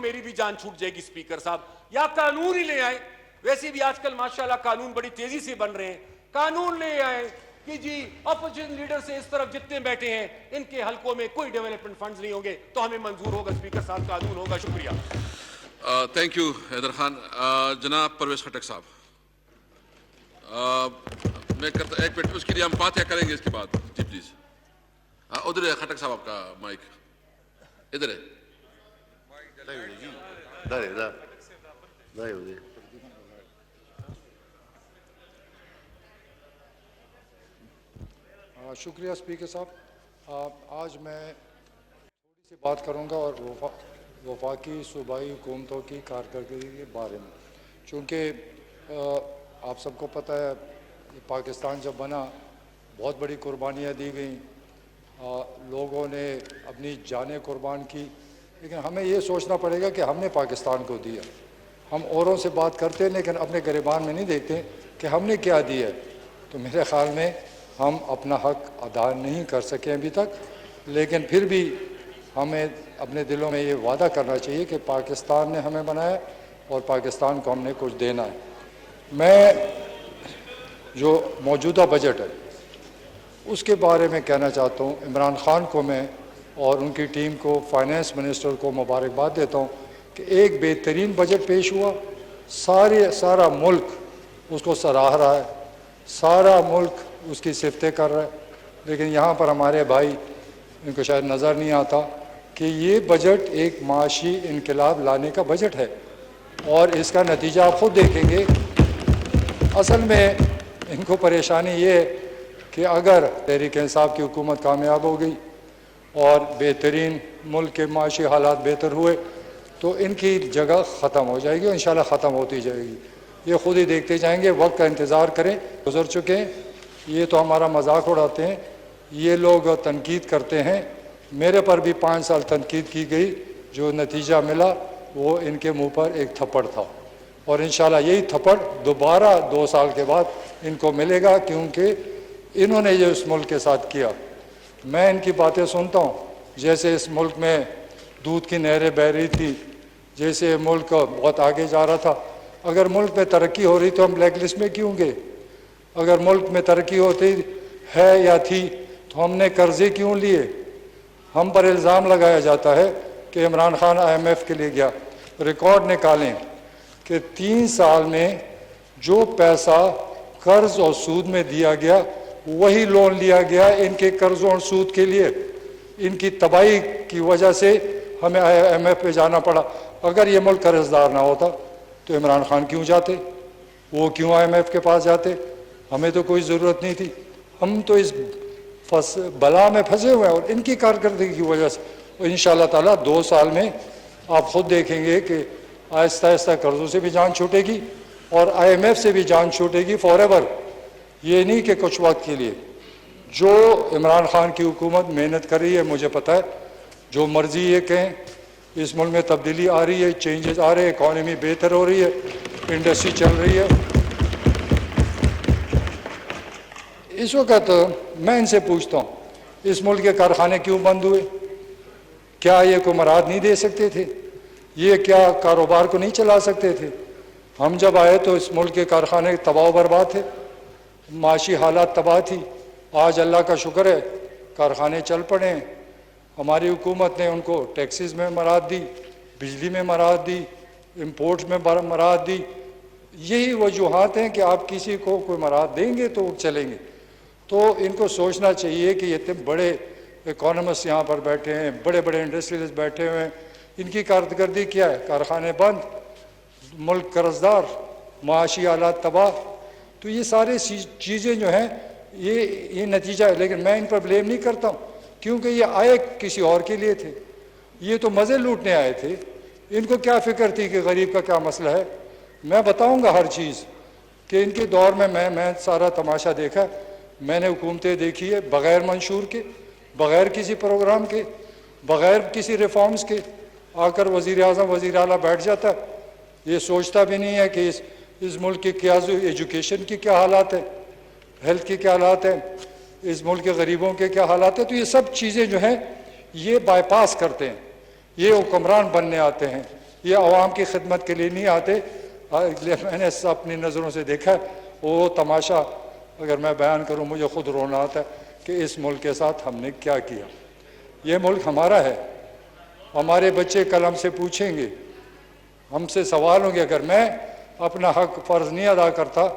میری بھی جان چھوٹ جائے گی اسپیکر صاحب. یا قانون ہی لے آئے, ویسے بھی آج کل ماشاءاللہ قانون بڑی تیزی سے بن رہے ہیں, قانون لے آئے کہ جی اپوزیشن لیڈر سے اس طرف جتنے بیٹھے ہیں ان کے حلقوں میں کوئی ڈیولپمنٹ فنڈز نہیں ہوں گے تو ہمیں منظور ہوگا اسپیکر صاحب, قانون ہوگا. شکریہ. Thank you Haider Khan. جناب پرویز خٹک صاحب, میں کرتا ایک منٹ, اس کے لیے ہم فاتحہ کریں گے اس کے بعد. جی پلیز. ادھر ہے خٹک صاحب, آپ کا مائک ادھر ہے. شکریہ اسپیکر صاحب. آج میں تھوڑی سی بات کروں گا اور وفاقی صوبائی حکومتوں کی کارکردگی کے بارے میں, چونکہ آپ سب کو پتہ ہے پاکستان جب بنا بہت بڑی قربانیاں دی گئیں, لوگوں نے اپنی جانیں قربان کی, لیکن ہمیں یہ سوچنا پڑے گا کہ ہم نے پاکستان کو دیا. ہم اوروں سے بات کرتے ہیں لیکن اپنے گریبان میں نہیں دیکھتے کہ ہم نے کیا دیا ہے. تو میرے خیال میں ہم اپنا حق ادا نہیں کر سکے ابھی تک, لیکن پھر بھی ہمیں اپنے دلوں میں یہ وعدہ کرنا چاہیے کہ پاکستان نے ہمیں بنایا اور پاکستان کو ہم نے کچھ دینا ہے. میں جو موجودہ بجٹ ہے اس کے بارے میں کہنا چاہتا ہوں. عمران خان کو میں اور ان کی ٹیم کو, فائنانس منسٹر کو مبارکباد دیتا ہوں کہ ایک بہترین بجٹ پیش ہوا. سارا ملک اس کو سراہ رہا ہے, سارا ملک اس کی صفتیں کر رہا ہے, لیکن یہاں پر ہمارے بھائی ان کو شاید نظر نہیں آتا کہ یہ بجٹ ایک معاشی انقلاب لانے کا بجٹ ہے, اور اس کا نتیجہ آپ خود دیکھیں گے. اصل میں ان کو پریشانی یہ ہے کہ اگر تحریک انصاف کی حکومت کامیاب ہو گئی اور بہترین ملک کے معاشی حالات بہتر ہوئے تو ان کی جگہ ختم ہو جائے گی, اور انشاءاللہ ختم ہوتی جائے گی. یہ خود ہی دیکھتے جائیں گے, وقت کا انتظار کریں. گزر چکے ہیں, یہ تو ہمارا مذاق اڑاتے ہیں, یہ لوگ تنقید کرتے ہیں. میرے پر بھی 5 سال تنقید کی گئی, جو نتیجہ ملا وہ ان کے منہ پر ایک تھپڑ تھا, اور انشاءاللہ یہی تھپڑ دوبارہ 2 سال کے بعد ان کو ملے گا, کیونکہ انہوں نے یہ اس ملک کے ساتھ کیا. میں ان کی باتیں سنتا ہوں, جیسے اس ملک میں دودھ کی نہریں بہہ رہی تھی, جیسے ملک بہت آگے جا رہا تھا. اگر ملک میں ترقی ہو رہی تو ہم بلیک لسٹ میں کیوں گے؟ اگر ملک میں ترقی ہوتی ہے یا تھی تو ہم نے قرضے کیوں لیے؟ ہم پر الزام لگایا جاتا ہے کہ عمران خان IMF کے لیے گیا. ریکارڈ نکالیں کہ 3 سال میں جو پیسہ قرض اور سود میں دیا گیا وہی لون لیا گیا ان کے قرضوں اور سود کے لیے. ان کی تباہی کی وجہ سے ہمیں IMF پہ جانا پڑا. اگر یہ ملک قرض دار نہ ہوتا تو عمران خان کیوں جاتے, وہ کیوں IMF کے پاس جاتے؟ ہمیں تو کوئی ضرورت نہیں تھی. ہم تو اس بلا میں پھنسے ہوئے ہیں, اور ان کی کارکردگی کی وجہ سے. اور انشاءاللہ تعالیٰ 2 سال میں آپ خود دیکھیں گے کہ آہستہ آہستہ قرضوں سے بھی جان چھوٹے گی اور IMF سے بھی جان چھوٹے گی فار ایور. یہ نہیں کہ کچھ وقت کے لیے. جو عمران خان کی حکومت محنت کر رہی ہے, مجھے پتہ ہے, جو مرضی یہ کہیں, اس ملک میں تبدیلی آ رہی ہے, چینجز آ رہے ہیں, اکانومی بہتر ہو رہی ہے, انڈسٹری چل رہی ہے. اس وقت میں ان سے پوچھتا ہوں, اس ملک کے کارخانے کیوں بند ہوئے؟ کیا یہ کوئی مراد نہیں دے سکتے تھے؟ یہ کیا کاروبار کو نہیں چلا سکتے تھے؟ ہم جب آئے تو اس ملک کے کارخانے تباہ و برباد تھے, معاشی حالات تباہ تھی. آج اللہ کا شکر ہے کارخانے چل پڑے ہیں. ہماری حکومت نے ان کو ٹیکسز میں مراحت دی, بجلی میں مراحت دی, امپورٹس میں مراحت دی. یہی وجوہات ہیں کہ آپ کسی کو کوئی مراحت دیں گے تو چلیں گے. تو ان کو سوچنا چاہیے کہ یہ اتنے بڑے اکانومسٹ یہاں پر بیٹھے ہیں, بڑے بڑے انڈسٹریلسٹ بیٹھے ہوئے ہیں, ان کی کارکردگی کیا ہے؟ کارخانے بند, ملک قرض دار, معاشی حالات تباہ. تو یہ سارے چیزیں جو ہیں یہ نتیجہ ہے. لیکن میں ان پر بلیم نہیں کرتا ہوں, کیونکہ یہ آئے کسی اور کے لیے تھے. یہ تو مزے لوٹنے آئے تھے. ان کو کیا فکر تھی کہ غریب کا کیا مسئلہ ہے؟ میں بتاؤں گا ہر چیز کہ ان کے دور میں میں سارا تماشا دیکھا. میں نے حکومتیں دیکھی ہے بغیر منشور کے, بغیر کسی پروگرام کے, بغیر کسی ریفارمز کے. آ کر وزیر اعظم وزیر اعلیٰ بیٹھ جاتا ہے, یہ سوچتا بھی نہیں ہے کہ اس ملک کی کیا ایجوکیشن کی کیا حالات ہیں, ہیلتھ کی کیا حالات ہیں, اس ملک کے غریبوں کے کیا حالات ہیں. تو یہ سب چیزیں جو ہیں یہ بائی پاس کرتے ہیں. یہ حکمران بننے آتے ہیں, یہ عوام کی خدمت کے لیے نہیں آتے. میں نے اپنی نظروں سے دیکھا ہے وہ تماشا. اگر میں بیان کروں مجھے خود رونا آتا ہے کہ اس ملک کے ساتھ ہم نے کیا کیا. یہ ملک ہمارا ہے. ہمارے بچے کل ہم سے پوچھیں گے, ہم سے سوال ہوں گے. اگر میں اپنا حق فرض نہیں ادا کرتا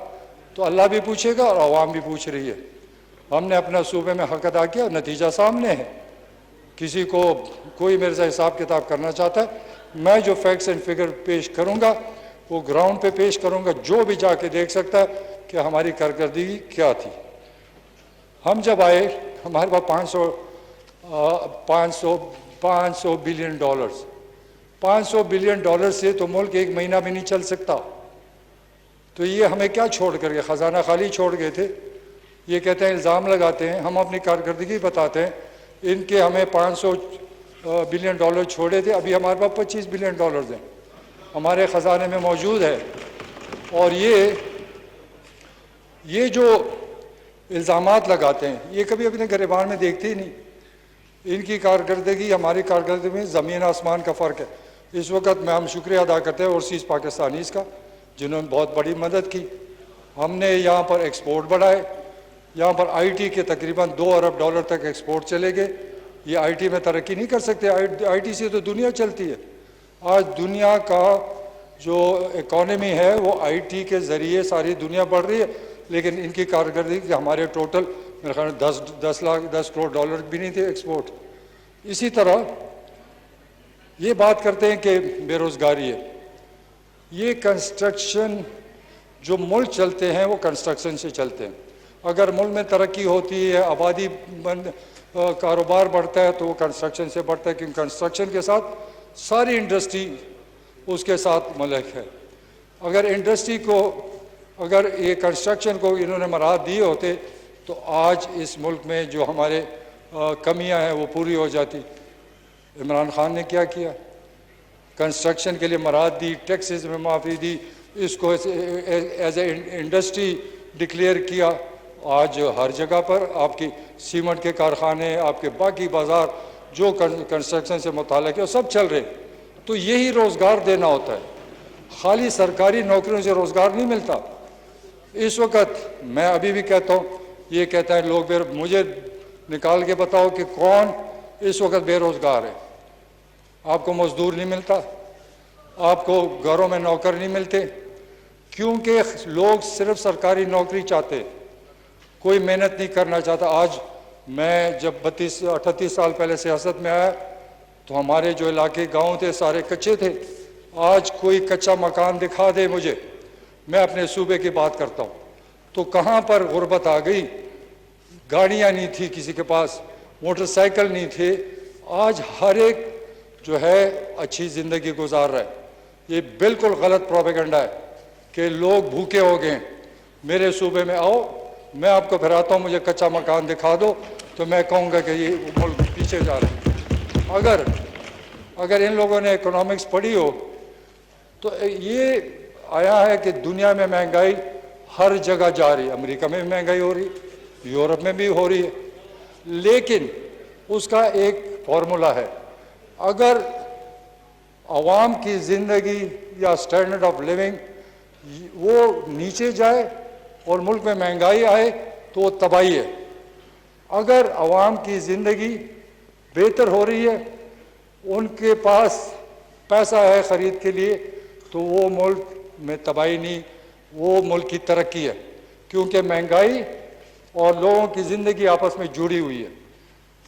تو اللہ بھی پوچھے گا اور عوام بھی پوچھ رہی ہے. ہم نے اپنا صوبے میں حق ادا کیا, نتیجہ سامنے ہے. کسی کو کوئی میرے سے حساب کتاب کرنا چاہتا ہے, میں جو فیکٹس اینڈ فگر پیش کروں گا وہ گراؤنڈ پہ پیش کروں گا. جو بھی جا کے دیکھ سکتا ہے کہ ہماری کارکردگی کیا تھی. ہم جب آئے ہمارے پاس $500 بلین. $500 بلین سے تو ملک ایک مہینہ بھی نہیں چل سکتا. تو یہ ہمیں کیا چھوڑ کر گئے؟ خزانہ خالی چھوڑ گئے تھے. یہ کہتے ہیں الزام لگاتے ہیں, ہم اپنی کارکردگی بتاتے ہیں. ان کے ہمیں $500 بلین چھوڑے تھے, ابھی ہمارے پاس $25 بلین ہیں ہمارے خزانے میں موجود ہے. اور یہ جو الزامات لگاتے ہیں یہ کبھی اپنے گریبان میں دیکھتے ہی نہیں. ان کی کارکردگی ہماری کارکردگی میں زمین آسمان کا فرق ہے. اس وقت میں ہم شکریہ ادا کرتے ہیں اوورسیز پاکستانیز کا جنہوں نے بہت بڑی مدد کی. ہم نے یہاں پر ایکسپورٹ بڑھائے. یہاں پر آئی ٹی کے تقریباً $2 ارب تک ایکسپورٹ چلے گئے. یہ آئی ٹی میں ترقی نہیں کر سکتے, آئی ٹی سے تو دنیا چلتی ہے. آج دنیا کا جو اکانومی ہے وہ آئی ٹی کے ذریعے ساری دنیا بڑھ رہی ہے, لیکن ان کی کارکردگی ہمارے ٹوٹل میرے خیال $10 کروڑ بھی نہیں تھے ایکسپورٹ. اسی طرح یہ بات کرتے ہیں کہ بے روزگاری ہے. یہ کنسٹرکشن جو ملک چلتے ہیں وہ کنسٹرکشن سے چلتے ہیں. اگر ملک میں ترقی ہوتی ہے, آبادی کاروبار بڑھتا ہے تو وہ کنسٹرکشن سے بڑھتا ہے, کیونکہ کنسٹرکشن کے ساتھ ساری انڈسٹری اس کے ساتھ ملک ہے. اگر انڈسٹری کو, اگر یہ کنسٹرکشن کو انہوں نے مراحت دیے ہوتے تو آج اس ملک میں جو ہمارے کمیاں ہیں وہ پوری ہو جاتی. عمران خان نے کیا کیا؟ کنسٹرکشن کے لیے مراحت دی, ٹیکسز میں معافی دی, اس کو ایز اے انڈسٹری ڈکلیئر کیا. آج ہر جگہ پر آپ کی سیمنٹ کے کارخانے, آپ کے باقی بازار جو کنسٹرکشن سے متعلق ہے وہ سب چل رہے. تو یہی روزگار دینا ہوتا ہے. خالی سرکاری نوکریوں سے روزگار نہیں ملتا. اس وقت میں ابھی بھی کہتا ہوں, یہ کہتے ہیں لوگ مجھے نکال کے بتاؤ کہ کون اس وقت بے روزگار ہے. آپ کو مزدور نہیں ملتا, آپ کو گھروں میں نوکر نہیں ملتے, کیونکہ لوگ صرف سرکاری نوکری چاہتے, کوئی محنت نہیں کرنا چاہتا. آج میں جب 38 سال پہلے سیاست میں آیا تو ہمارے جو علاقے گاؤں تھے سارے کچے تھے. آج کوئی کچا مکان دکھا دے مجھے, میں اپنے صوبے کی بات کرتا ہوں, تو کہاں پر غربت آ گئی. گاڑیاں نہیں تھی کسی کے پاس, موٹر سائیکل نہیں تھے. آج ہر ایک جو ہے اچھی زندگی گزار رہا ہے. یہ بالکل غلط پروپیگنڈا ہے کہ لوگ بھوکے ہو گئے. میرے صوبے میں آؤ, میں آپ کو پھراتا ہوں, مجھے کچا مکان دکھا دو تو میں کہوں گا کہ یہ ملک پیچھے جا رہا ہے. اگر ان لوگوں نے اکنامکس پڑھی ہو تو یہ آیا ہے کہ دنیا میں مہنگائی ہر جگہ جا رہی ہے. امریکہ میں بھی مہنگائی ہو رہی ہے, یورپ میں بھی ہو رہی ہے, لیکن اس کا ایک فارمولا ہے. اگر عوام کی زندگی یا سٹینڈرڈ آف لیونگ وہ نیچے جائے اور ملک میں مہنگائی آئے تو وہ تباہی ہے. اگر عوام کی زندگی بہتر ہو رہی ہے, ان کے پاس پیسہ ہے خرید کے لیے, تو وہ ملک میں تباہی نہیں, وہ ملک کی ترقی ہے. کیونکہ مہنگائی اور لوگوں کی زندگی آپس میں جڑی ہوئی ہے.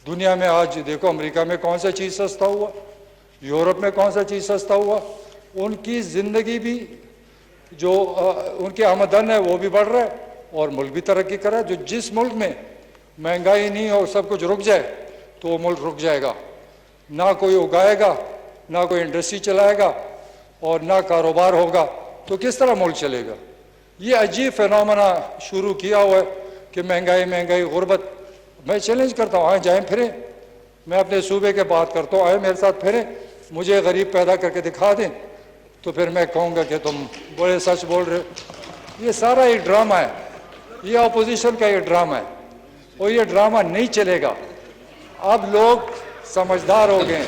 دنیا میں آج دیکھو امریکہ میں کون سا چیز سستا ہوا, یورپ میں کون سا چیز سستا ہوا. ان کی زندگی بھی جو ان کی آمدن ہے وہ بھی بڑھ رہا ہے اور ملک بھی ترقی کر رہا ہے. جو جس ملک میں مہنگائی نہیں اور سب کچھ رک جائے تو وہ ملک رک جائے گا. نہ کوئی اگائے گا, نہ کوئی انڈسٹری چلائے گا, اور نہ کاروبار ہوگا, تو کس طرح ملک چلے گا. یہ عجیب فینومنا شروع کیا ہوا ہے کہ مہنگائی غربت. میں چیلنج کرتا ہوں, آئیں جائیں پھریں, میں اپنے صوبے کے بات کرتا ہوں, آئیں میرے ساتھ پھریں, مجھے غریب پیدا کر کے دکھا دیں, تو پھر میں کہوں گا کہ تم بڑے سچ بول رہے ہو. یہ سارا ایک ڈرامہ ہے, یہ اپوزیشن کا یہ ڈرامہ ہے, اور یہ ڈرامہ نہیں چلے گا. اب لوگ سمجھدار ہو گئے ہیں.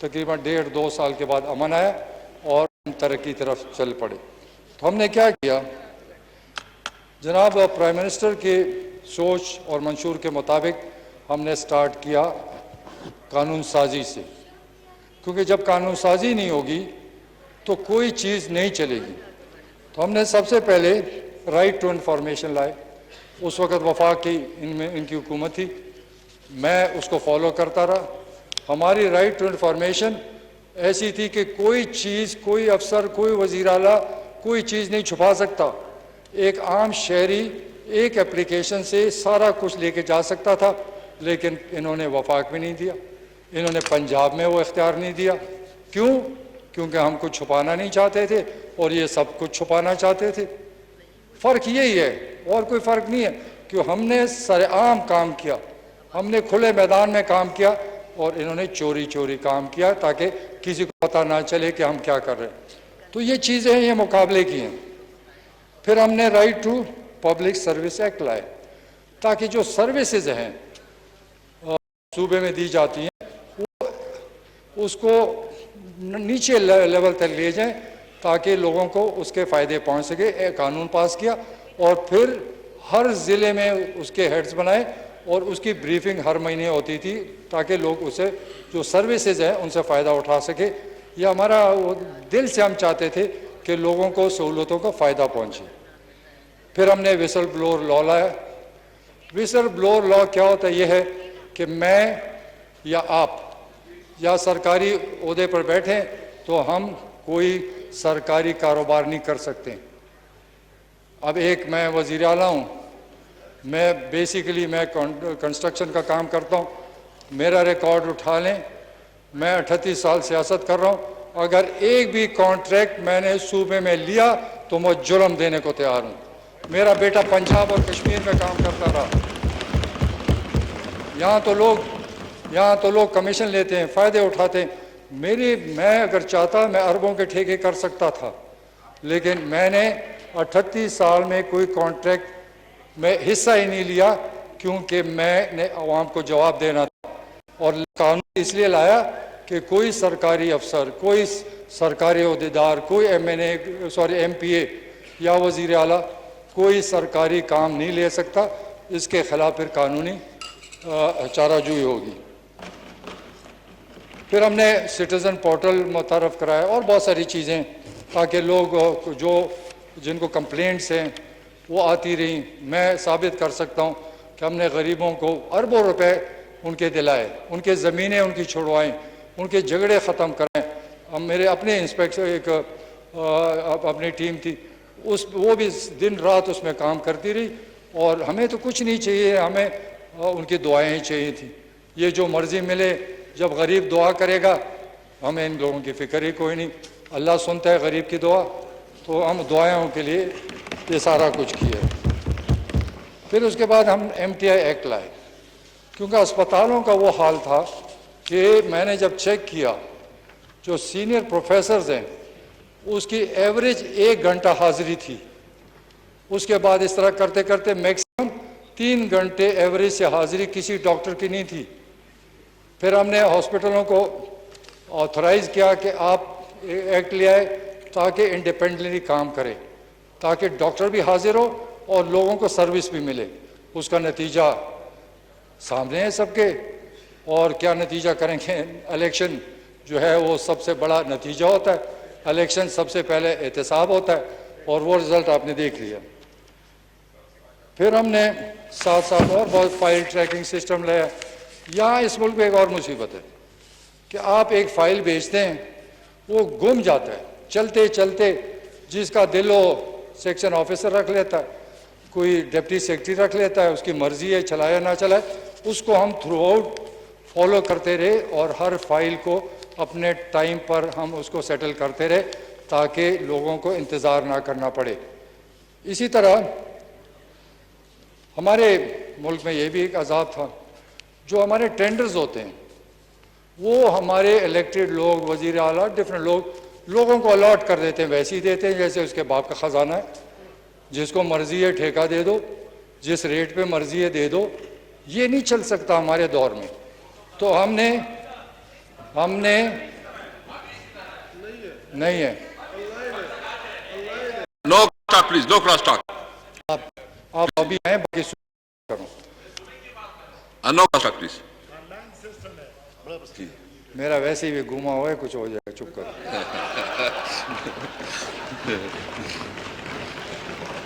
تقریباً 1.5-2 سال کے بعد امن آیا اور ہم ترقی طرف چل پڑے. تو ہم نے کیا کیا؟ جناب پرائم منسٹر کے سوچ اور منشور کے مطابق ہم نے سٹارٹ کیا قانون سازی سے، کیونکہ جب قانون سازی نہیں ہوگی تو کوئی چیز نہیں چلے گی. تو ہم نے سب سے پہلے رائٹ ٹو انفارمیشن لائے. اس وقت وفاق کی ان کی حکومت تھی، میں اس کو فالو کرتا رہا. ہماری رائٹ ٹو انفارمیشن ایسی تھی کہ کوئی چیز، کوئی افسر، کوئی وزیر اعلیٰ کوئی چیز نہیں چھپا سکتا. ایک عام شہری ایک اپلیکیشن سے سارا کچھ لے کے جا سکتا تھا، لیکن انہوں نے وفاق میں نہیں دیا، انہوں نے پنجاب میں وہ اختیار نہیں دیا. کیوں؟ کیونکہ ہم کچھ چھپانا نہیں چاہتے تھے اور یہ سب کچھ چھپانا چاہتے تھے. فرق یہی ہے اور کوئی فرق نہیں ہے کہ ہم نے سر عام کام کیا، ہم نے کھلے میدان میں کام کیا اور انہوں نے چوری چوری کام کیا تاکہ کسی کو پتہ نہ چلے کہ ہم کیا کر رہے ہیں. تو یہ چیزیں یہ مقابلے کی ہیں. پھر ہم نے right to public service act لائے تاکہ جو سروسز ہیں صوبے میں دی جاتی ہیں وہ اس کو نیچے لیول تک لے جائیں تاکہ لوگوں کو اس کے فائدے پہنچ سکے. ایک قانون پاس کیا اور پھر ہر ضلع میں اس کے ہیڈز بنائے اور اس کی بریفنگ ہر مہینے ہوتی تھی تاکہ لوگ اسے جو سروسز ہیں ان سے فائدہ اٹھا سکے. یہ ہمارا دل سے ہم چاہتے تھے کہ لوگوں کو سہولتوں کا فائدہ پہنچے. پھر ہم نے وسل بلور لا لایا. وسل بلور لا کیا ہوتا ہے؟ یہ ہے کہ میں یا آپ یا سرکاری عہدے پر بیٹھیں تو ہم کوئی سرکاری کاروبار نہیں کر سکتے. اب ایک میں وزیر اعلیٰ ہوں، میں بیسیکلی میں کنسٹرکشن کا کام کرتا ہوں. میرا ریکارڈ اٹھا لیں، میں 38 سال سیاست کر رہا ہوں. اگر ایک بھی کانٹریکٹ میں نے صوبے میں لیا تو میں جرم دینے کو تیار ہوں. میرا بیٹا پنجاب اور کشمیر میں کام کرتا رہا. یہاں تو لوگ کمیشن لیتے ہیں، فائدے اٹھاتے ہیں. میں اگر چاہتا میں اربوں کے ٹھیکے کر سکتا تھا، لیکن میں نے 38 سال میں کوئی کانٹریکٹ میں حصہ ہی نہیں لیا کیونکہ میں نے عوام کو جواب دینا تھا. اور قانون اس لیے لایا کہ کوئی سرکاری افسر، کوئی سرکاری عہدیدار، کوئی ایم پی اے یا وزیر اعلیٰ کوئی سرکاری کام نہیں لے سکتا. اس کے خلاف پھر قانونی چارہ جوئی ہوگی. پھر ہم نے سٹیزن پورٹل متعارف کرایا اور بہت ساری چیزیں تاکہ لوگ جن کو کمپلینٹس ہیں وہ آتی رہیں. میں ثابت کر سکتا ہوں کہ ہم نے غریبوں کو اربوں روپے ان کے دلائے، ان کے زمینیں ان کی چھڑوائیں، ان کے جھگڑے ختم کریں. ہم میرے اپنے انسپیکٹر ایک اپنی ٹیم تھی، وہ بھی دن رات اس میں کام کرتی رہی. اور ہمیں تو کچھ نہیں چاہیے، ہمیں ان کی دعائیں چاہیے تھیں. یہ جو مرضی ملے، جب غریب دعا کرے گا ہمیں ان لوگوں کی فکر ہی کوئی نہیں. اللہ سنتا ہے غریب کی دعا، تو ہم دعائیں کے لیے یہ سارا کچھ کیا. پھر اس کے بعد ہم MTI ایکٹ لائے کیونکہ اسپتالوں کا وہ حال تھا کہ میں نے جب چیک کیا جو سینئر پروفیسرز ہیں اس کی ایوریج 1 گھنٹہ حاضری تھی. اس کے بعد اس طرح کرتے کرتے میکسیمم 3 گھنٹے ایوریج سے حاضری کسی ڈاکٹر کی نہیں تھی. پھر ہم نے ہاسپٹلوں کو آتھورائز کیا کہ آپ ایکٹ لے آئے تاکہ انڈیپینڈنٹلی کام کرے، تاکہ ڈاکٹر بھی حاضر ہو اور لوگوں کو سروس بھی ملے. اس کا نتیجہ سامنے ہے سب کے. اور کیا نتیجہ کریں گے؟ الیکشن جو ہے وہ سب سے بڑا نتیجہ ہوتا ہے. الیکشن سب سے پہلے احتساب ہوتا ہے اور وہ رزلٹ آپ نے دیکھ لیا. پھر ہم نے ساتھ ساتھ اور بہت فائل ٹریکنگ سسٹم لایا. یہاں اس ملک میں ایک اور مصیبت ہے کہ آپ ایک فائل بھیجتے ہیں وہ گم جاتا ہے چلتے چلتے. جس کا دل ہو سیکشن آفیسر رکھ لیتا ہے، کوئی ڈپٹی سیکرٹری رکھ لیتا ہے، اس کی مرضی ہے چلائے نہ چلائے. اس کو ہم تھرو آؤٹ فالو کرتے رہے اور ہر فائل کو اپنے ٹائم پر ہم اس کو سیٹل کرتے رہے تاکہ لوگوں کو انتظار نہ کرنا پڑے. اسی طرح ہمارے ملک میں یہ بھی ایک عذاب تھا، جو ہمارے ٹینڈرز ہوتے ہیں وہ ہمارے الیکٹڈ لوگ، وزیر اعلیٰ، ڈفرینٹ لوگوں کو الاٹ کر دیتے ہیں، ویسے ہی دیتے ہیں جیسے اس کے باپ کا خزانہ ہے. جس کو مرضی ہے ٹھیکہ دے دو، جس ریٹ پہ مرضی ہے دے دو. یہ نہیں چل سکتا ہمارے دور میں. تو ہم نے ہم نے نہیں ہے. No talk, please. No cross talk. آپ ابھی ہیں باقی کروں. No cross talk, please. میرا ویسے بھی گھوما ہوا ہے, کچھ ہو جائے گا, چپ کرو.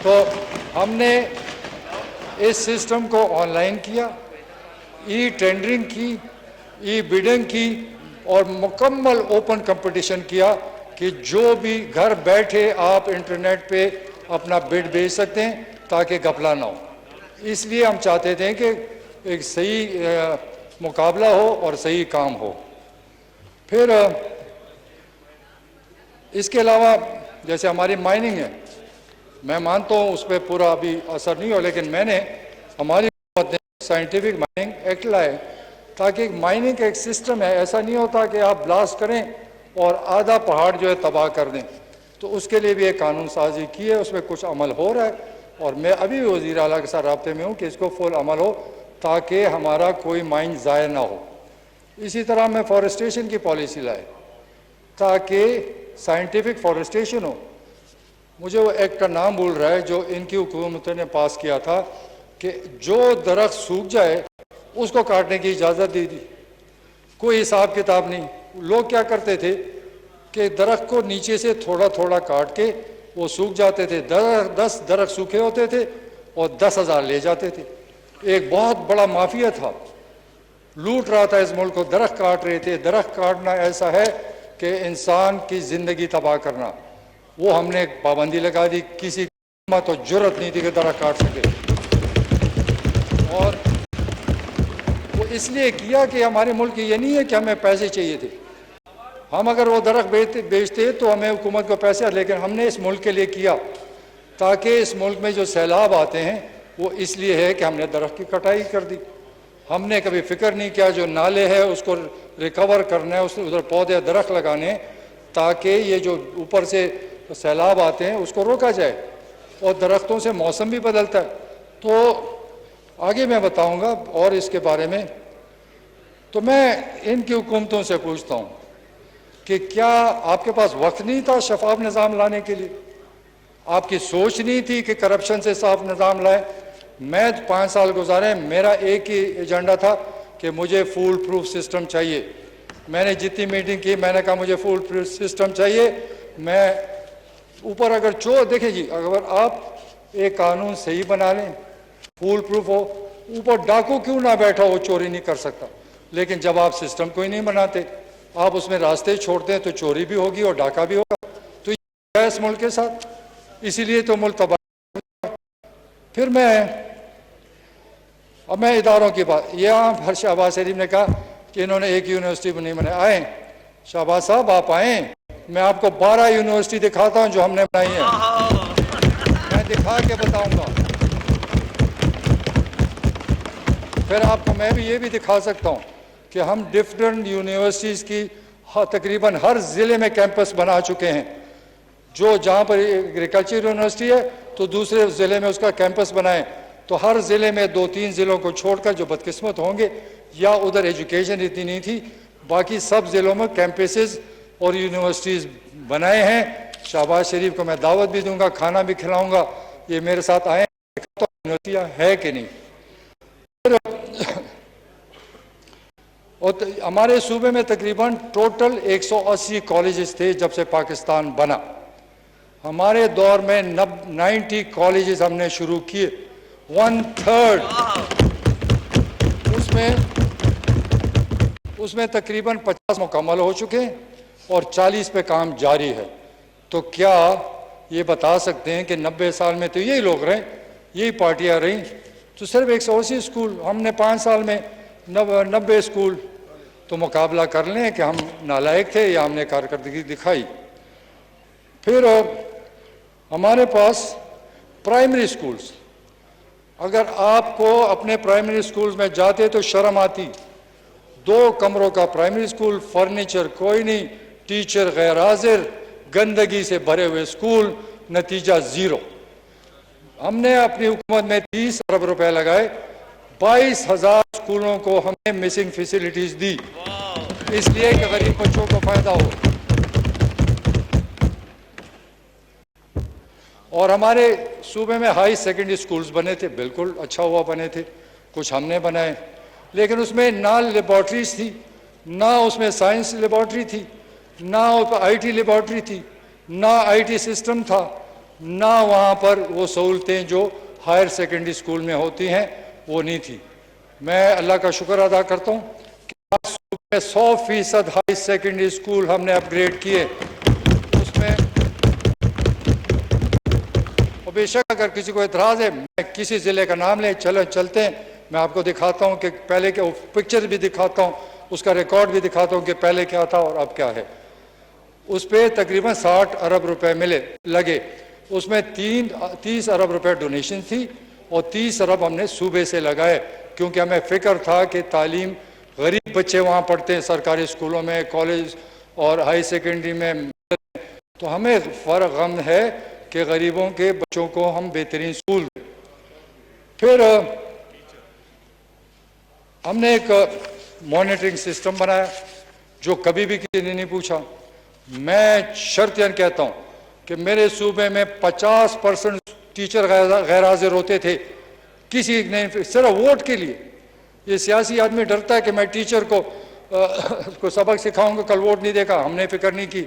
تو ہم نے اس سسٹم کو آن لائن کیا, ای ٹینڈرنگ کی, ای بیڈنگ کی, اور مکمل اوپن کمپٹیشن کیا کہ جو بھی گھر بیٹھے آپ انٹرنیٹ پہ اپنا بڈ بھیج سکتے ہیں تاکہ گھپلا نہ ہو. اس لیے ہم چاہتے تھے کہ ایک صحیح مقابلہ ہو اور صحیح کام ہو. پھر اس کے علاوہ جیسے ہماری مائننگ ہے, میں مانتا ہوں اس پہ پورا ابھی اثر نہیں ہو, لیکن میں نے ہماری سائنٹیفک مائننگ ایکٹ لائے تاکہ مائننگ کا ایک سسٹم ہے. ایسا نہیں ہوتا کہ آپ بلاسٹ کریں اور آدھا پہاڑ جو ہے تباہ کر دیں. تو اس کے لیے بھی ایک قانون سازی کی ہے, اس میں کچھ عمل ہو رہا ہے, اور میں ابھی وزیر اعلیٰ کے ساتھ رابطے میں ہوں کہ اس کو فل عمل ہو تاکہ ہمارا کوئی مائن ضائع نہ ہو. اسی طرح میں فارسٹیشن کی پالیسی لائے تاکہ سائنٹیفک فارسٹیشن ہو. مجھے وہ ایکٹ کا نام بھول رہا ہے جو ان کی حکومت نے پاس کیا تھا کہ جو درخت سوکھ جائے اس کو کاٹنے کی اجازت دی. کوئی حساب کتاب نہیں. لوگ کیا کرتے تھے کہ درخت کو نیچے سے تھوڑا تھوڑا کاٹ کے وہ سوکھ جاتے تھے. 10 درخت سوکھے ہوتے تھے اور 10,000 لے جاتے تھے. ایک بہت بڑا مافیا تھا, لوٹ رہا تھا اس ملک کو, درخت کاٹ رہے تھے. درخت کاٹنا ایسا ہے کہ انسان کی زندگی تباہ کرنا. وہ ہم نے پابندی لگا دی, کسی کی تو جرت نہیں تھی کہ درخت کاٹ سکے. اور وہ اس لیے کیا کہ ہمارے ملک یہ نہیں ہے کہ ہمیں پیسے چاہیے تھے. ہم اگر وہ درخت بیچتے تو ہمیں حکومت کو پیسے, لیکن ہم نے اس ملک کے لیے کیا تاکہ اس ملک میں جو سیلاب آتے ہیں وہ اس لیے ہے کہ ہم نے درخت کی کٹائی کر دی. ہم نے کبھی فکر نہیں کیا جو نالے ہے اس کو ریکور کرنا ہے, اس ادھر پودے درخت لگانے ہیں تاکہ یہ جو اوپر سے سیلاب آتے ہیں اس کو روکا جائے. اور درختوں سے موسم بھی بدلتا ہے. تو آگے میں بتاؤں گا اور اس کے بارے میں. تو میں ان کی حکومتوں سے پوچھتا ہوں کہ کیا آپ کے پاس وقت نہیں تھا شفاف نظام لانے کے لیے؟ آپ کی سوچ نہیں تھی کہ کرپشن سے صاف نظام لائے؟ میں 5 سال گزارے, میرا ایک ہی ایجنڈا تھا کہ مجھے فول پروف سسٹم چاہیے. میں نے جتنی میٹنگ کی میں نے کہا مجھے فول پروف سسٹم چاہیے. میں اوپر اگر دیکھیں جی, اگر آپ ایک قانون صحیح بنا لیں, فول پروف ہو, اوپر ڈاکو کیوں نہ بیٹھا ہو چوری نہیں کر سکتا. لیکن جب آپ سسٹم کو ہی نہیں بناتے, آپ اس میں راستے چھوڑتے ہیں تو چوری بھی ہوگی اور ڈاکہ بھی ہوگا. تو یہ ہے اس ملک کے ساتھ, اسی لیے تو ملک تباہ. پھر اب میں اداروں کی بات, یہاں شہباز شریف نے کہا کہ انہوں نے ایک یونیورسٹی نہیں بنائی. آئیں شہباز صاحب, آپ آئیں, میں آپ کو 12 یونیورسٹی دکھاتا ہوں جو ہم نے بنائی ہیں. میں دکھا کے بتاؤں گا. پھر آپ کو میں بھی یہ بھی دکھا سکتا ہوں کہ ہم ڈفرنٹ یونیورسٹیز کی تقریباً ہر ضلع میں کیمپس بنا چکے ہیں. جہاں پر ایگریکلچر یونیورسٹی ہے تو دوسرے ضلع میں اس کا کیمپس بنائیں. تو ہر ضلع میں 2-3 ضلعوں کو چھوڑ کر جو بدقسمت ہوں گے یا ادھر ایجوکیشن اتنی نہیں تھی, باقی سب ضلعوں میں کیمپسز اور یونیورسٹیز بنائے ہیں. شہباز شریف کو میں دعوت بھی دوں گا, کھانا بھی کھلاؤں گا, یہ میرے ساتھ آئیں تو یونیورسٹیاں ہے کہ نہیں. اور ہمارے صوبے میں تقریباً ٹوٹل 180 کالجز تھے جب سے پاکستان بنا. ہمارے دور میں 90 کالجز ہم نے شروع کیے, 1/3. اس میں تقریباً 50 مکمل ہو چکے ہیں اور 40 پہ کام جاری ہے. تو کیا یہ بتا سکتے ہیں کہ 90 سال میں تو یہی لوگ رہے, یہی پارٹیاں رہیں, تو صرف 180 اسکول, ہم نے 5 سال میں 90 اسکول. تو مقابلہ کر لیں کہ ہم نالائق تھے یا ہم نے کارکردگی دکھائی. پھر ہمارے پاس پرائمری اسکولز, اگر آپ کو اپنے پرائمری اسکولز میں جاتے تو شرم آتی. 2 کمروں کا پرائمری اسکول, فرنیچر کوئی نہیں, ٹیچر غیر حاضر, گندگی سے بھرے ہوئے اسکول, نتیجہ 0. ہم نے اپنی حکومت میں 30 ارب روپے لگائے, 22,000 اسکولوں کو ہم نے مسنگ فیسلٹیز دی. اس لیے کہ غریب بچوں کو فائدہ ہو. اور ہمارے صوبے میں ہائی سیکنڈری سکولز بنے تھے, بالکل اچھا ہوا بنے تھے, کچھ ہم نے بنائے, لیکن اس میں نہ لیبارٹریز تھی, نہ اس میں سائنس لیبارٹری تھی, نہ آئی ٹی لیبارٹری تھی, نہ آئی ٹی سسٹم تھا, نہ وہاں پر وہ سہولتیں جو ہائر سیکنڈری سکول میں ہوتی ہیں وہ نہیں تھی. میں اللہ کا شکر ادا کرتا ہوں کہ آج صوبے میں 100% ہائی سیکنڈری سکول ہم نے اپ گریڈ کیے. اس میں بے شک اگر کسی کو اعتراض ہے, میں کسی ضلع کا نام لیں, چلتے ہیں, میں آپ کو دکھاتا ہوں کہ پہلے کے پکچر بھی دکھاتا ہوں, اس کا ریکارڈ بھی دکھاتا ہوں کہ پہلے کیا تھا اور اب کیا ہے. اس پہ تقریباً 60 ارب روپے لگے. اس میں 30 ارب روپے ڈونیشن تھی اور 30 ارب ہم نے صوبے سے لگائے, کیونکہ ہمیں فکر تھا کہ تعلیم, غریب بچے وہاں پڑھتے ہیں سرکاری اسکولوں میں, کالج اور ہائی سیکنڈری میں, تو ہمیں غم ہے کہ غریبوں کے بچوں کو ہم بہترین اسکول دیں. پھر ہم نے ایک مانیٹرنگ سسٹم بنایا جو کبھی بھی کسی نے نہیں پوچھا. میں شرطیاً کہتا ہوں کہ میرے صوبے میں 50% ٹیچر غیر حاضر ہوتے تھے, کسی نے صرف ووٹ کے لیے. یہ سیاسی آدمی ڈرتا ہے کہ میں ٹیچر کو سبق سکھاؤں گا, کل ووٹ نہیں دے گا. ہم نے فکر نہیں کی.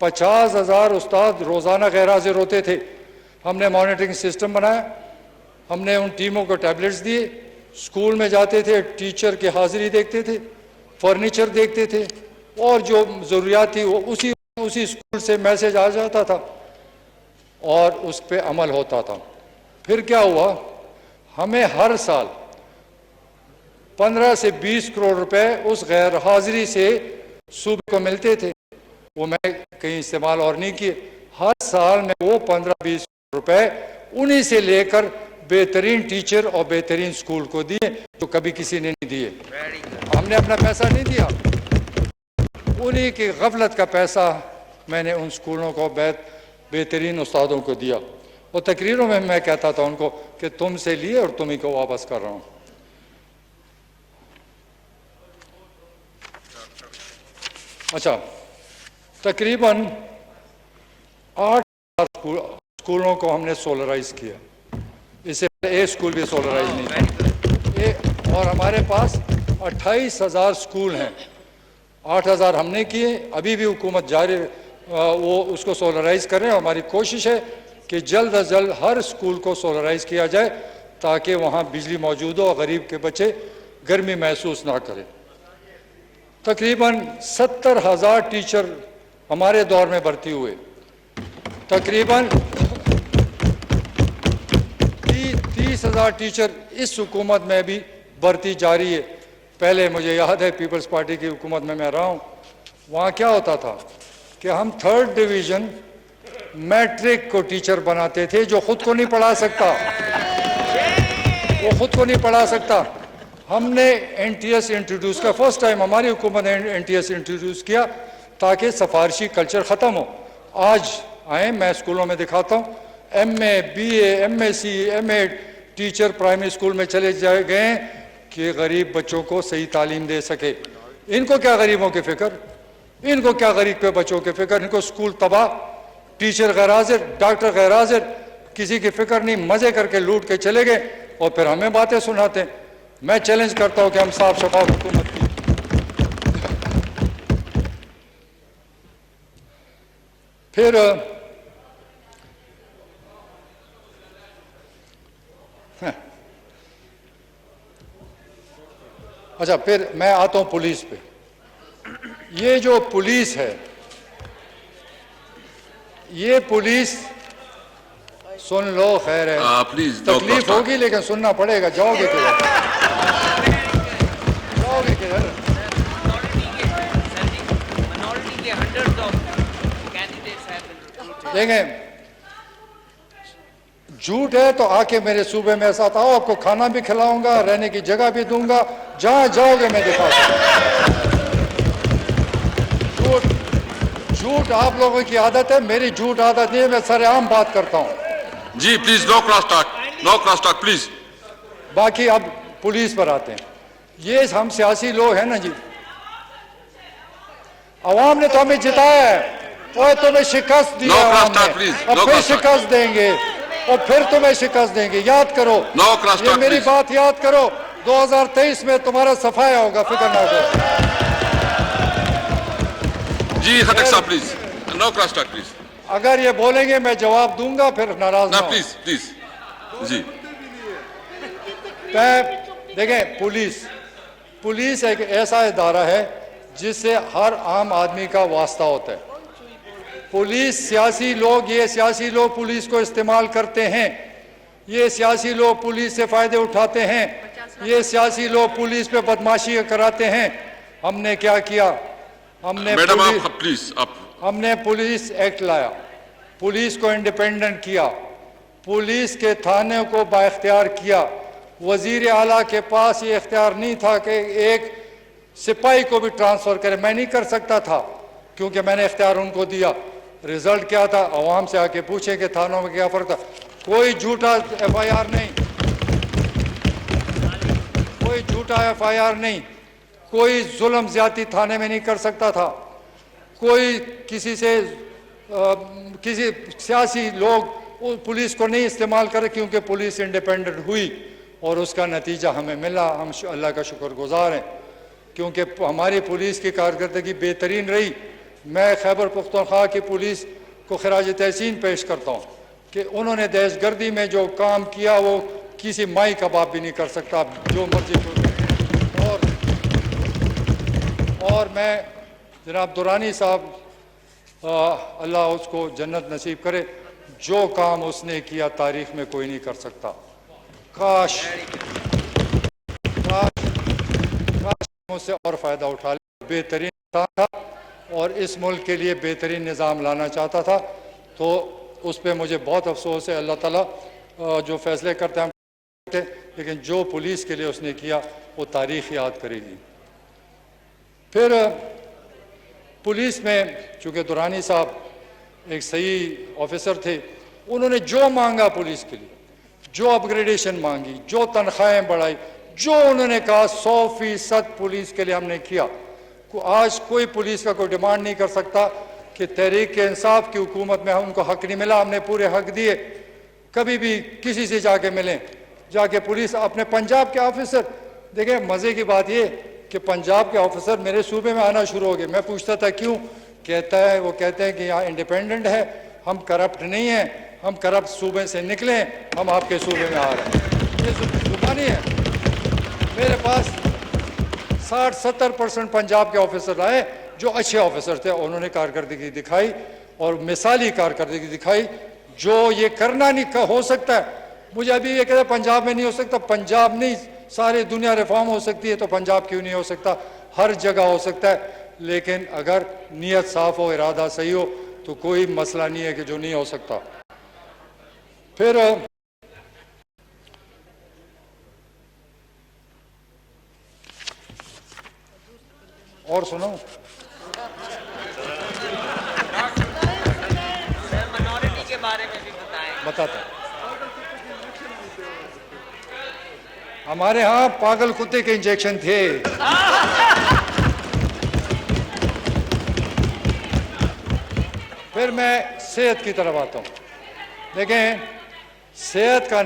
50,000 استاد روزانہ غیر حاضر ہوتے تھے. ہم نے مانیٹرنگ سسٹم بنایا, ہم نے ان ٹیموں کو ٹیبلٹس دیے, اسکول میں جاتے تھے, ٹیچر کی حاضری دیکھتے تھے, فرنیچر دیکھتے تھے, اور جو ضروریات تھی وہ اسی اسکول سے میسج آ جاتا تھا اور اس پہ عمل ہوتا تھا. پھر کیا ہوا, ہمیں ہر سال 15 سے 20 کروڑ روپے اس غیر حاضری سے صوبے کو ملتے تھے. وہ میں کہیں استعمال اور نہیں کیے. ہر سال میں وہ 15-20 روپے انہی سے لے کر بہترین ٹیچر اور بہترین سکول کو دیے, جو کبھی کسی نے نہیں دیے. ہم نے اپنا پیسہ نہیں دیا, انہی کی غفلت کا پیسہ میں نے ان سکولوں کو بہترین استادوں کو دیا. اور تقریروں میں میں کہتا تھا ان کو کہ تم سے لیے اور تم ہی کو واپس کر رہا ہوں. اچھا, تقریباً 8 اسکولوں کو ہم نے سولرائز کیا. اس سے پہلے ایک اسکول بھی سولرائز نہیں تھا. اور ہمارے پاس 28,000 اسکول ہیں. 8,000 ہم نے کیے, ابھی بھی حکومت جاری وہ اس کو سولرائز کریں. ہماری کوشش ہے کہ جلد از جلد ہر اسکول کو سولرائز کیا جائے تاکہ وہاں بجلی موجود ہو اور غریب کے بچے گرمی محسوس نہ کریں. تقریباً 70,000 ٹیچر ہمارے دور میں بھرتی ہوئے. تقریباً 30,000 ٹیچر اس حکومت میں بھی بھرتی جاری ہے. پہلے مجھے یاد ہے پیپلز پارٹی کی حکومت میں رہا ہوں, وہاں کیا ہوتا تھا کہ ہم 3rd ڈویژن میٹرک کو ٹیچر بناتے تھے جو خود کو نہیں پڑھا سکتا. وہ خود کو نہیں پڑھا سکتا. ہم نے این ٹی ایس انٹروڈیوس کیا, فرسٹ ٹائم ہماری حکومت نے این ٹی ایس انٹروڈیوس کیا تاکہ سفارشی کلچر ختم ہو. آج آئیں, میں اسکولوں میں دکھاتا ہوں, M A, B A, M S C, M Ed teacher primary school میں چلے گئے کہ غریب بچوں کو صحیح تعلیم دے سکے. ان کو کیا غریبوں کی فکر, ان کو کیا غریب کے بچوں کی فکر. ان کو اسکول تباہ, ٹیچر غیر حاضر, ڈاکٹر غیر حاضر, کسی کی فکر نہیں, مزے کر کے لوٹ کے چلے گئے اور پھر ہمیں باتیں سناتے ہیں. میں چیلنج کرتا ہوں کہ ہم صاف شفاف حکومت کی. پھر اچھا, پھر میں آتا ہوں پولیس پہ. یہ جو پولیس ہے, یہ پولیس, سن لو, خیر ہے, تکلیف ہوگی لیکن سننا پڑے گا. جاؤ گے کدھر, جاؤ گے کدھر. دیکھیں, جھوٹ ہے تو آ کے میرے صوبے میں ساتھ آؤ, آپ کو کھانا بھی کھلاؤں گا, رہنے کی جگہ بھی دوں گا, جہاں جاؤ گے میں دکھاؤں گا. جھوٹ آپ لوگوں کی عادت ہے, میری جھوٹ عادت نہیں ہے, میں سر عام بات کرتا ہوں. جی please, no cross talk, no cross talk please. باقی اب پولیس پر آتے ہیں. یہ ہم سیاسی لوگ ہیں نا جی, عوام نے تو ہمیں جتایا ہے اور تمہیں شکست دی No ہے عوام cross talk, نے please. اب No پھر cross talk. شکست دیں گے اور پھر تمہیں شکست دیں گے. یاد کرو No cross یہ talk, میری please. بات یاد کرو 2023 میں تمہارا صفایا ہوگا, فکر نہ کرو. جی خٹک صاحب please. No cross talk please. اگر یہ بولیں گے میں جواب دوں گا, پھر ناراض نہ نا ہو. Please please. جی دیکھیں پولیس ایک ایسا ادارہ ہے جس سے ہر عام آدمی کا واسطہ ہوتا ہے. پولیس سیاسی لوگ پولیس کو استعمال کرتے ہیں. یہ سیاسی لوگ پولیس سے فائدے اٹھاتے ہیں. یہ سیاسی لوگ پولیس پہ بدماشی کراتے ہیں. ہم نے کیا کیا؟ میڈم آپ پلیز آپ. ہم نے پولیس ایکٹ لایا, پولیس کو انڈیپینڈنٹ کیا, پولیس کے تھانے کو با اختیار کیا. وزیر اعلیٰ کے پاس یہ اختیار نہیں تھا کہ ایک سپاہی کو بھی ٹرانسفر کرے. میں نہیں کر سکتا تھا کیونکہ میں نے اختیار ان کو دیا. رزلٹ کیا تھا؟ عوام سے آ کے پوچھیں کہ تھانوں میں کیا فرق تھا. کوئی جھوٹا ایف آئی آر نہیں, کوئی جھوٹا ایف آئی آر نہیں, کوئی ظلم زیادتی تھانے میں نہیں کر سکتا تھا. کوئی کسی سیاسی لوگ پولیس کو نہیں استعمال کرے کیونکہ پولیس انڈیپینڈنٹ ہوئی اور اس کا نتیجہ ہمیں ملا. ہم اللہ کا شکر گزار ہیں کیونکہ ہماری پولیس کی کارکردگی بہترین رہی. میں خیبر پختونخوا کی پولیس کو خراج تحسین پیش کرتا ہوں کہ انہوں نے دہشت گردی میں جو کام کیا وہ کسی مائی کا باپ بھی نہیں کر سکتا, جو مرضی کو. اور میں جناب دورانی صاحب اللہ اس کو جنت نصیب کرے, جو کام اس نے کیا تاریخ میں کوئی نہیں کر سکتا. کاش اس سے اور فائدہ اٹھا لے. بہترین تھا اور اس ملک کے لیے بہترین نظام لانا چاہتا تھا, تو اس پہ مجھے بہت افسوس ہے. اللہ تعالیٰ جو فیصلے کرتے ہیں, لیکن جو پولیس کے لیے اس نے کیا وہ تاریخ یاد کرے گی. پھر پولیس میں چونکہ دورانی صاحب ایک صحیح آفیسر تھے, انہوں نے جو مانگا پولیس کے لیے, جو اپ گریڈیشن مانگی, جو تنخواہیں بڑھائی, جو انہوں نے کہا 100% پولیس کے لیے ہم نے کیا. آج کوئی پولیس کا کوئی ڈیمانڈ نہیں کر سکتا کہ تحریک انصاف کی حکومت میں ان کو حق نہیں ملا. ہم نے پورے حق دیے. کبھی بھی کسی سے جا کے ملیں, جا کے پولیس اپنے پنجاب کے آفیسر دیکھیں. مزے کی بات یہ کہ پنجاب کے آفیسر میرے صوبے میں آنا شروع ہو گئے. میں پوچھتا تھا کیوں, وہ کہتے ہیں کہ یہاں انڈیپینڈنٹ ہے, ہم کرپٹ نہیں ہیں, ہم کرپٹ صوبے سے نکلیں, ہم آپ کے صوبے میں آ رہے ہیں. یہ زبانی ہے. میرے پاس 60-70% پنجاب کے آفیسر آئے جو اچھے آفیسر تھے. انہوں نے کارکردگی دکھائی اور مثالی کارکردگی دکھائی. جو یہ کرنا نہیں ہو سکتا ہے, مجھے ابھی یہ کہتا ہے پنجاب میں نہیں ہو سکتا. پنجاب نہیں, ساری دنیا ریفارم ہو سکتی ہے, تو پنجاب کیوں نہیں ہو سکتا؟ ہر جگہ ہو سکتا ہے. لیکن اگر نیت صاف ہو, ارادہ صحیح ہو, تو کوئی مسئلہ نہیں ہے کہ جو نہیں ہو سکتا. پھر اور سنو, منورٹی کے بارے میں بھی بتائیں. بتاتا ہمارے ہاں پاگل کتے کے انجیکشن تھے. پھر میں صحت کی طرف آتا ہوں. دیکھیں صحت کا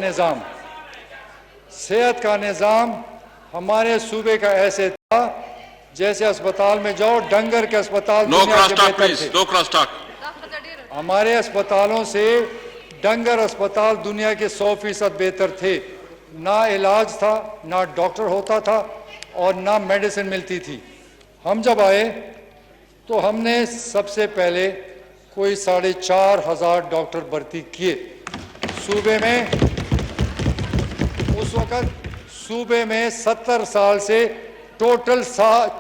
نظام ہمارے صوبے کا ایسے تھا جیسے اسپتال میں جاؤ, ڈنگر کے اسپتال نو دنیا کراس کے ٹاک بہتر پلیز. تھے. نو کراس ٹاک. ہمارے اسپتالوں سے ڈنگر اسپتال دنیا کے 100% بہتر تھے. نہ علاج تھا, نہ ڈاکٹر ہوتا تھا, اور نہ میڈیسن ملتی تھی. ہم جب آئے تو ہم نے سب سے پہلے کوئی 4,500 ڈاکٹر بھرتی کیے صوبے میں. اس وقت صوبے میں 70 سال سے ٹوٹل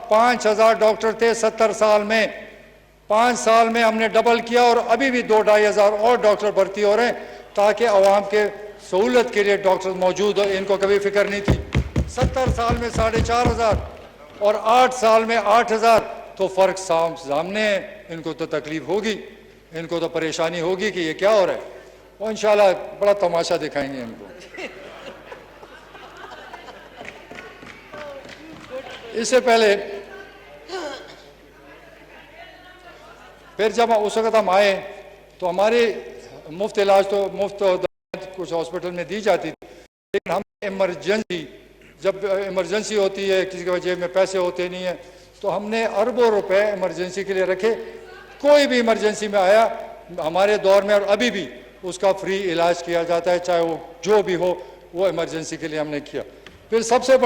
5,000 ڈاکٹر تھے. 70 سال میں 5 سال میں ہم نے ڈبل کیا, اور ابھی بھی 2,500 اور ڈاکٹر بھرتی ہو رہے ہیں تاکہ عوام کے سہولت کے لیے ڈاکٹر موجود ہو. ان کو کبھی فکر نہیں تھی. 70 سال میں 4,500 اور 8 سال میں 8,000, تو فرق سامنے ہے. ان کو تو تکلیف ہوگی, ان کو تو پریشانی ہوگی کہ یہ کیا ہو رہا ہے. اور انشاءاللہ بڑا تماشا دکھائیں گے ان کو. اس سے پہلے پھر جب اس وقت ہم آئے تو ہمارے مفت علاج تو مفت کچھ ہاسپٹل میں دی جاتی تھی، لیکن ہم ایمرجنسی، جب ایمرجنسی ہوتی ہے کسی کے جیب میں پیسے ہوتے نہیں ہیں، تو ہم نے اربوں روپے ایمرجنسی کے لیے رکھے. کوئی بھی ایمرجنسی میں آیا ہمارے دور میں اور ابھی بھی اس کا فری علاج کیا جاتا ہے، چاہے وہ جو بھی ہو، وہ ایمرجنسی کے لیے ہم نے کیا. پھر سب سے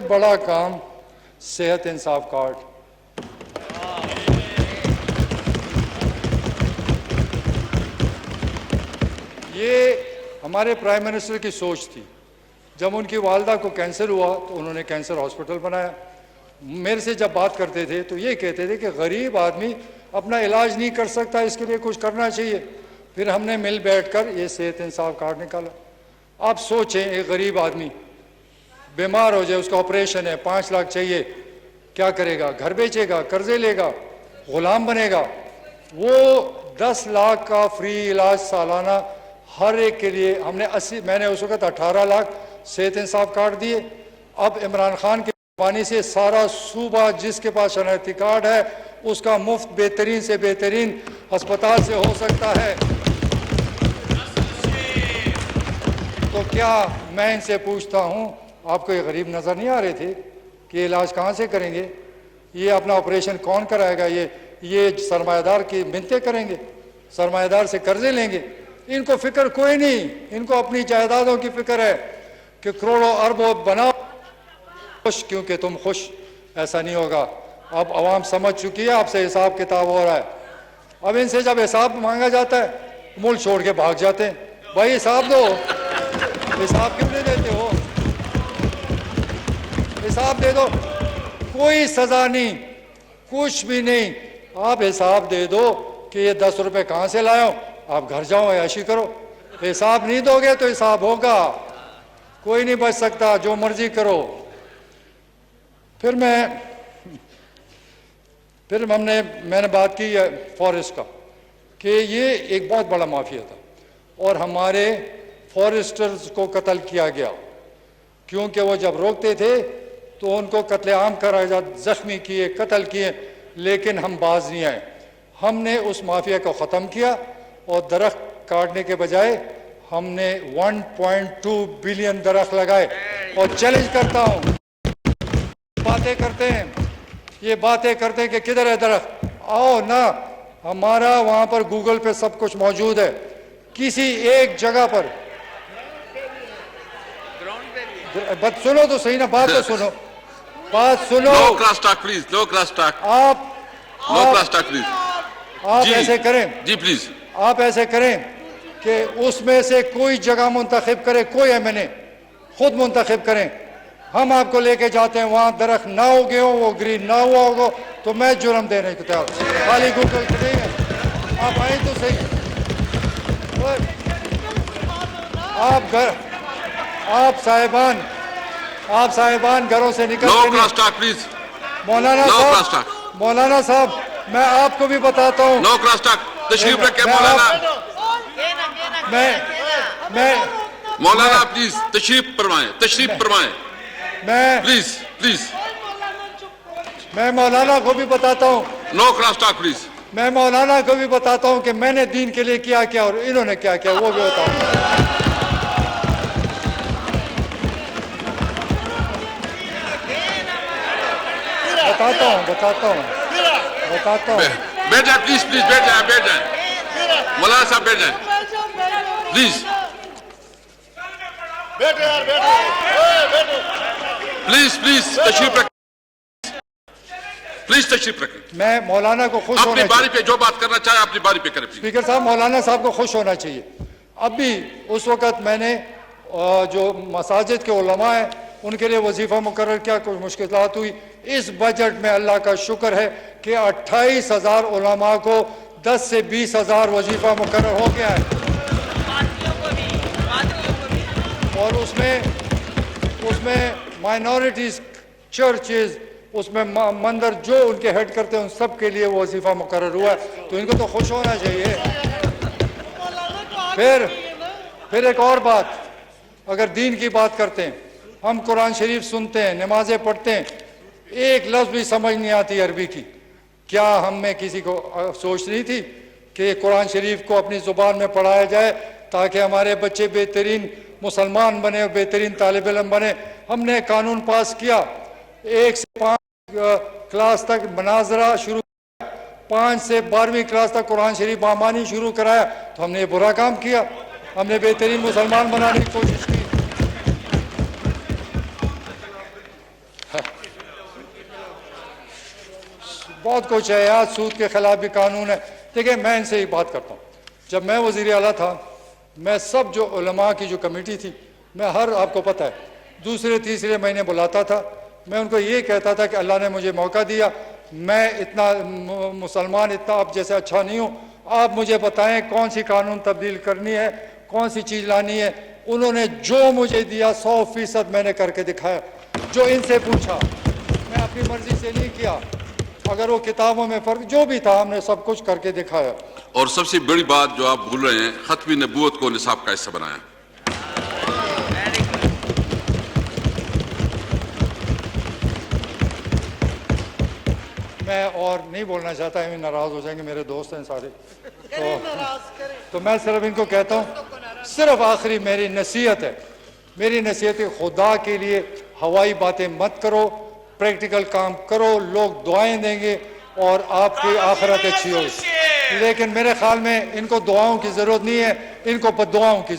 بڑا کام صحت انصاف کارڈ. یہ ہمارے پرائم منسٹر کی سوچ تھی. جب ان کی والدہ کو کینسر ہوا تو انہوں نے کینسر ہاسپٹل بنایا. میرے سے جب بات کرتے تھے تو یہ کہتے تھے کہ غریب آدمی اپنا علاج نہیں کر سکتا، اس کے لیے کچھ کرنا چاہیے. پھر ہم نے مل بیٹھ کر یہ صحت انصاف کارڈ نکالا. آپ سوچیں، ایک غریب آدمی بیمار ہو جائے، اس کا آپریشن ہے، 5 لاکھ چاہیے، کیا کرے گا؟ گھر بیچے گا، قرضے لے گا، غلام بنے گا؟ وہ 10 لاکھ کا فری علاج سالانہ ہر ایک کے لیے ہم نے میں نے اس وقت 18 لاکھ صحت انصاف کارڈ دیے. اب عمران خان کی پانی سے سارا صوبہ جس کے پاس شناختی کارڈ ہے اس کا مفت بہترین سے بہترین ہسپتال سے ہو سکتا ہے. تو کیا میں ان سے پوچھتا ہوں، آپ کو یہ غریب نظر نہیں آ رہے تھے کہ یہ علاج کہاں سے کریں گے؟ یہ اپنا آپریشن کون کرائے گا؟ یہ سرمایہ دار کی منتیں کریں گے، سرمایہ دار سے قرضے لیں گے. ان کو فکر کوئی نہیں، ان کو اپنی جائیدادوں کی فکر ہے کہ کروڑوں اربوں بناؤ خوش، کیونکہ تم خوش. ایسا نہیں ہوگا. اب عوام سمجھ چکی ہے، آپ سے حساب کتاب ہو رہا ہے. اب ان سے جب حساب مانگا جاتا ہے ملک چھوڑ کے بھاگ جاتے ہیں. بھائی حساب دو. حساب کیوں نہیں دیتے ہو؟ حساب دے دو. کوئی سزا نہیں، کچھ بھی نہیں. آپ حساب دے دو کہ یہ 10 روپے کہاں سے لائے ہو، آپ گھر جاؤ عیاشی کرو. حساب نہیں دو گے تو حساب ہوگا. کوئی نہیں بچ سکتا، جو مرضی کرو. پھر میں نے بات کی فارسٹ کا کہ یہ ایک بہت بڑا مافیا تھا اور ہمارے فارسٹرز کو قتل کیا گیا کیونکہ وہ جب روکتے تھے تو ان کو قتل عام کرا جاتا، زخمی کیے، قتل کیے، لیکن ہم باز نہیں آئے. ہم نے اس مافیا کو ختم کیا اور درخت کاٹنے کے بجائے ہم نے 1.2 بلین درخت لگائے. اور چیلنج کرتا ہوں، باتیں کرتے ہیں، یہ باتیں کرتے ہیں کہ کدھر ہے درخت؟ آؤ نا، ہمارا وہاں پر گوگل پہ سب کچھ موجود ہے. کسی ایک جگہ پر بات سنو تو صحیح نا، بات تو سنو، بات سنو. No cross talk, please. No cross talk. No cross talk, please. آپ ایسے کریں، جی پلیز. آپ ایسے کریں کہ اس میں سے کوئی جگہ منتخب کرے، کوئی ایم خود منتخب کریں. ہم آپ کو لے کے جاتے ہیں، وہاں درخت نہ ہوگے ہو، وہ گرین نہ ہوا ہوگا تو میں جرم دینے کو تیار. خالی گوگل پہ نہیں ہے. آپ آئیں تو صحیح. آپ صاحبان گھروں سے نکل No کے نہیں. cross talk, please. مولانا صاحب میں آپ کو بھی بتاتا ہوں. No cross talk. تشریف رکھیں مولانا. مولانا پلیز تشریف فرمائیں. Please please. میں مولانا کو بھی بتاتا ہوں. No cross talk, please. میں مولانا کو بھی بتاتا ہوں کہ میں نے دین کے لیے کیا کیا اور انہوں نے کیا کیا، وہ بھی بتاؤں. بتاتا ہوں. بیٹھ جائیں پلیز، بیٹھ جائیں. مولانا صاحب بیٹھ جائیں پلیز. پلیز تشریف رکھیں. میں مولانا کو خوش اپنی ہونا باری پہ جو بات کرنا چاہے اپنی باری پہ کریں. اسپیکر صاحب مولانا صاحب کو خوش ہونا چاہیے. اب بھی اس وقت میں نے جو مساجد کے علماء ہیں ان کے لیے وظیفہ مقرر کیا، کچھ مشکلات ہوئی. اس بجٹ میں اللہ کا شکر ہے کہ 28,000 علماء کو 10 سے 20,000 وظیفہ مقرر ہو گیا ہے. اور اس میں مائنورٹیز، چرچز، اس میں مندر جو ان کے ہیڈ کرتے ہیں ان سب کے لیے وظیفہ مقرر ہوا ہے. تو ان کو تو خوش ہونا چاہیے. پھر ایک اور بات، اگر دین کی بات کرتے ہیں، ہم قرآن شریف سنتے ہیں، نمازیں پڑھتے ہیں، ایک لفظ بھی سمجھ نہیں آتی عربی کی. کیا ہم میں کسی کو سوچ نہیں تھی کہ قرآن شریف کو اپنی زبان میں پڑھایا جائے تاکہ ہمارے بچے بہترین مسلمان بنے اور بہترین طالب علم بنے؟ ہم نے قانون پاس کیا، 1 سے 5 کلاس تک مناظرہ شروع، 5 سے 12ویں کلاس تک قرآن شریف بامانی شروع کرایا، تو ہم نے یہ برا کام کیا؟ ہم نے بہترین مسلمان بنانے کی کوشش کی۔ بہت کچھ ہے یار، سود کے خلاف بھی قانون ہے۔ دیکھیں میں ان سے ہی بات کرتا ہوں، جب میں وزیر اعلیٰ تھا میں سب جو علماء کی جو کمیٹی تھی میں آپ کو پتہ ہے دوسرے تیسرے مہینے بلاتا تھا، میں ان کو یہ کہتا تھا کہ اللہ نے مجھے موقع دیا، میں اتنا مسلمان اتنا آپ جیسے اچھا نہیں ہوں، آپ مجھے بتائیں کون سی قانون تبدیل کرنی ہے، کون سی چیز لانی ہے۔ انہوں نے جو مجھے دیا 100% میں نے کر کے دکھایا، جو ان سے پوچھا، میں اپنی مرضی سے نہیں کیا، اگر وہ کتابوں میں فرق جو بھی تھا ہم نے سب کچھ کر کے دکھایا۔ اور سب سے بڑی بات جو آپ بھول رہے ہیں، ختم نبوت کو نصاب کا حصہ بنایا۔ میں اور نہیں بولنا چاہتا، میں ناراض ہو جائیں گے، میرے دوست ہیں سارے، تو میں صرف ان کو کہتا ہوں، صرف آخری میری نصیحت ہے، میری نصیحت ہے خدا کے لیے ہوائی باتیں مت کرو، پریکٹیکل کام کرو، لوگ دعائیں دیں گے اور آپ کی آخرت اچھی ہوگی۔ لیکن میرے خیال میں ان کو دعاؤں کی ضرورت نہیں ہے، ان کو بد دعاؤں کی